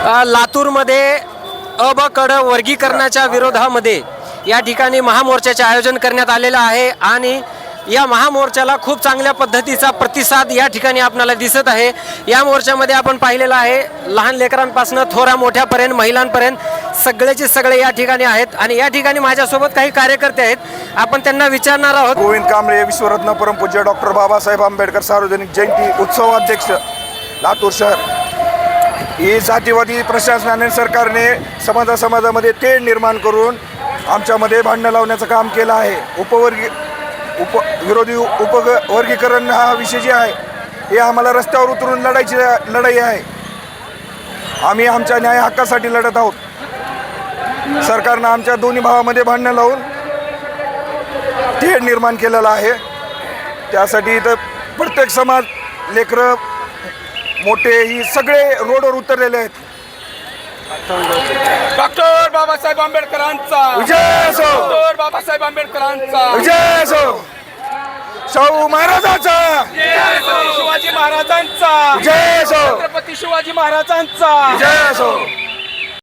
लातूरमध्ये अ ब क ड वर्गीकरणाच्या विरोधामध्ये या ठिकाणी महामोर्चाचे आयोजन करण्यात आलेलं आहे आणि या महामोर्चाला खूप चांगल्या पद्धतीचा प्रतिसाद या ठिकाणी आपल्याला दिसत आहे। या मोर्चामध्ये आपण पाहिलेलं आहे लहान लेकरांपासून थोरा मोठ्यापर्यंत महिलांपर्यंत सगळेचे सगळे या ठिकाणी आहेत आणि या ठिकाणी माझ्यासोबत काही कार्यकर्ते आहेत, आपण त्यांना विचारणार आहोत। गोविंद कांबळे, विश्वरत्न परमपूज्य डॉक्टर बाबासाहेब आंबेडकर सार्वजनिक जयंती उत्सवाध्यक्ष लातूर शहर। ही जातीवादी प्रशासनाने सरकारने समाजामध्ये तेढ निर्माण करून आमच्यामध्ये भांडणं लावण्याचं काम केलं आहे। विरोधी उपवर्गीकरण हा विषय जे आहे हे आम्हाला रस्त्यावर उतरून लढाई आहे। आम्ही आमच्या न्याय हक्कासाठी लढत आहोत। सरकारनं आमच्या दोन्ही भावामध्ये भांडणं लावून तेढ निर्माण केलेला आहे। त्यासाठी इथं प्रत्येक समाज, लेकरं मोठे ही सगळे रोडवर उतरलेले आहेत। डॉक्टर बाबासाहेब आंबेडकरांचा विजय असो, डॉक्टर बाबासाहेब आंबेडकरांचा विजय असो, शाहू महाराजांचा शिवाजी महाराजांचा विजय असो, छत्रपती शिवाजी महाराजांचा विजय असो।